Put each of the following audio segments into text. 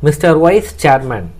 Mr. Vice Chairman,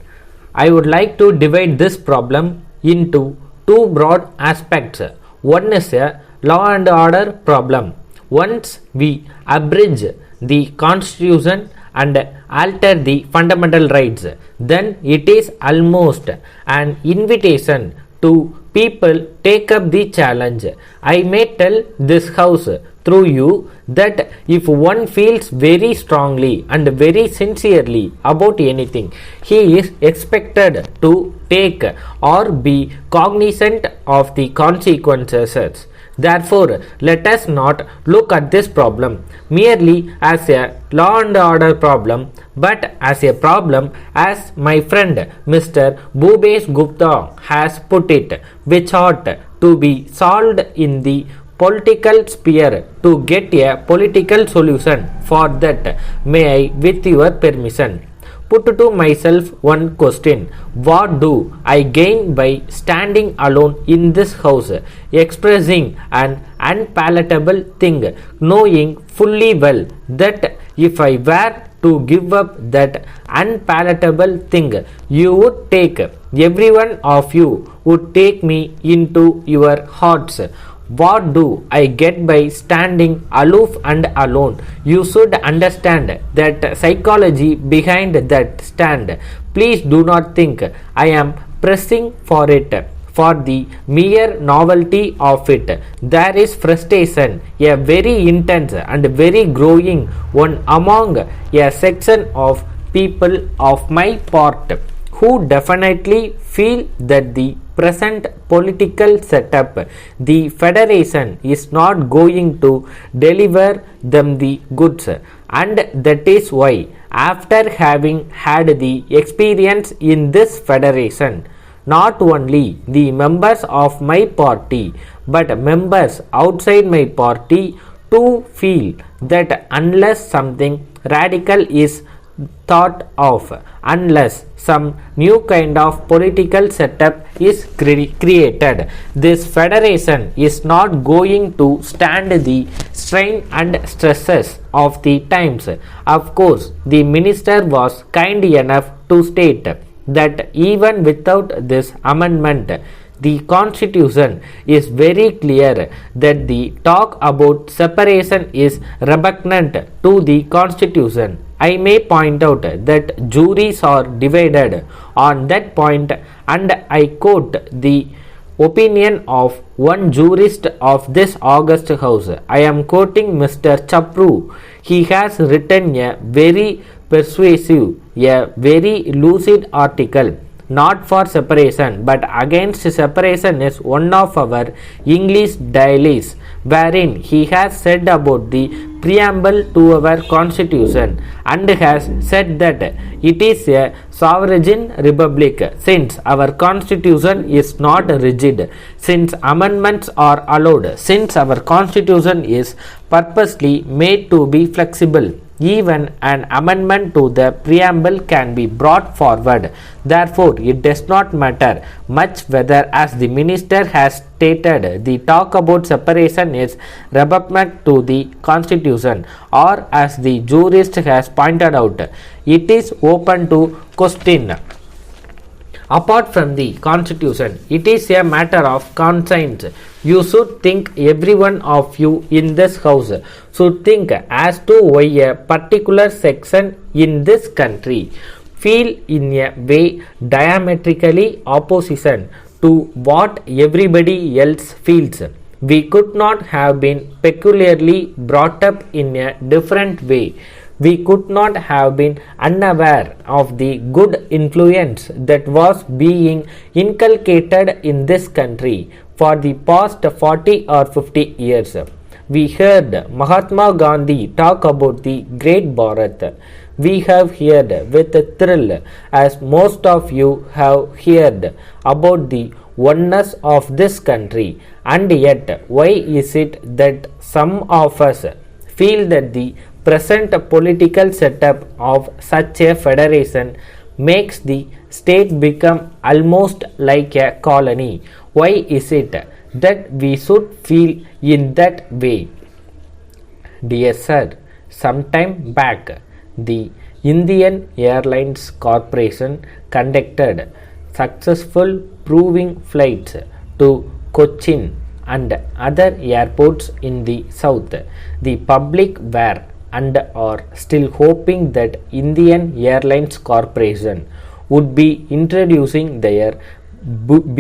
I would like to divide this problem into two broad aspects. One is a law and order problem. Once we abridge the constitution and alter the fundamental rights, then it is almost an invitation to people take up the challenge. I may tell this house through you that if one feels very strongly and very sincerely about anything, he is expected to take or be cognizant of the consequences. Therefore, let us not look at this problem merely as a law and order problem, but as a problem, as my friend Mr. Bhupesh Gupta has put it, which ought to be solved in the political sphere to get a political solution. For that, may I, with your permission, put to myself one question: what do I gain by standing alone in this house, expressing an unpalatable thing, knowing fully well that if I were to give up that unpalatable thing, you would take, every one of you would take me into your hearts? What do I get by standing aloof and alone? You should understand that psychology behind that stand. Please do not think I am pressing for it for the mere novelty of it. There is frustration, a very intense and very growing one, among a section of people of my part, who definitely feel that the present political setup, the federation, is not going to deliver them the goods, and that is why, after having had the experience in this federation, not only the members of my party but members outside my party too feel that unless something radical is thought of, unless some new kind of political setup is created, this federation is not going to stand the strain and stresses of the times. Of course, the minister was kind enough to state that even without this amendment, the constitution is very clear that the talk about separation is repugnant to the constitution. I may point out that juries are divided on that point, and I quote the opinion of one jurist of this august house. I am quoting Mr. Chapru. He has written a very persuasive, a very lucid article, not for separation but against separation, is one of our English dailies, wherein he has said about the preamble to our constitution, and has said that it is a sovereign republic, since our constitution is not rigid, since amendments are allowed, since our constitution is purposely made to be flexible. Even an amendment to the preamble can be brought forward. Therefore, it does not matter much whether, as the minister has stated, the talk about separation is repugnant to the constitution, or as the jurist has pointed out, it is open to question. Apart from the constitution, it is a matter of conscience. You should think, every one of you in this house should think, as to why a particular section in this country feel in a way diametrically opposition to what everybody else feels. We could not have been peculiarly brought up in a different way. We could not have been unaware of the good influence that was being inculcated in this country for the past 40 or 50 years. We heard Mahatma Gandhi talk about the Great Bharat. We have heard with thrill, as most of you have heard, about the oneness of this country. And yet, why is it that some of us feel that the present political setup of such a federation makes the state become almost like a colony? Why is it that we should feel in that way? Dear sir, some time back, the Indian Airlines Corporation conducted successful proving flights to Cochin and other airports in the south. The public were and are still hoping that Indian Airlines Corporation would be introducing their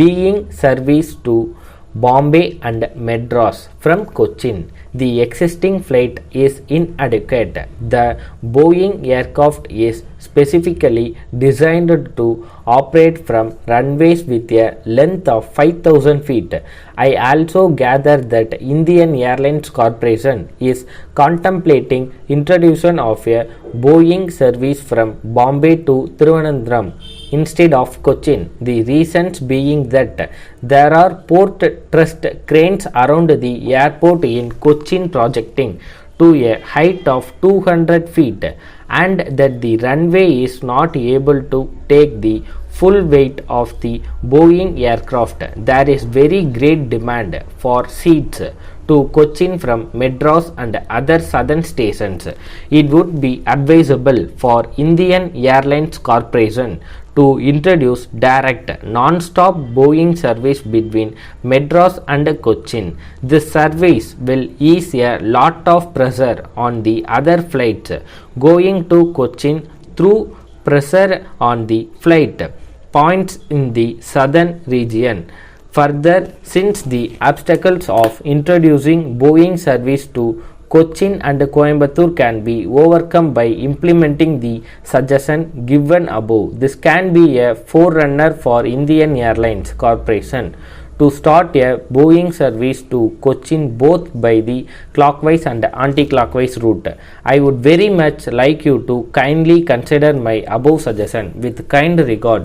being service to Bombay and Madras from Cochin. The existing flight is inadequate. The Boeing aircraft is specifically designed to operate from runways with a length of 5,000 feet. I also gather that Indian Airlines Corporation is contemplating introduction of a Boeing service from Bombay to Thiruvananthapuram instead of Cochin. The reasons being that there are port trust cranes around the airport in Cochin projecting to a height of 200 feet and that the runway is not able to take the full weight of the Boeing aircraft. There is very great demand for seats to Cochin from Madras and other southern stations. It would be advisable for Indian Airlines Corporation to introduce direct non-stop Boeing service between Madras and Cochin. This service will ease a lot of pressure on the other flights going to Cochin through pressure on the flight points in the southern region. Further, since the obstacles of introducing Boeing service to Cochin and Coimbatore can be overcome by implementing the suggestion given above, this can be a forerunner for Indian Airlines Corporation to start a Boeing service to Cochin both by the clockwise and anti-clockwise route. I would very much like you to kindly consider my above suggestion. With kind regard.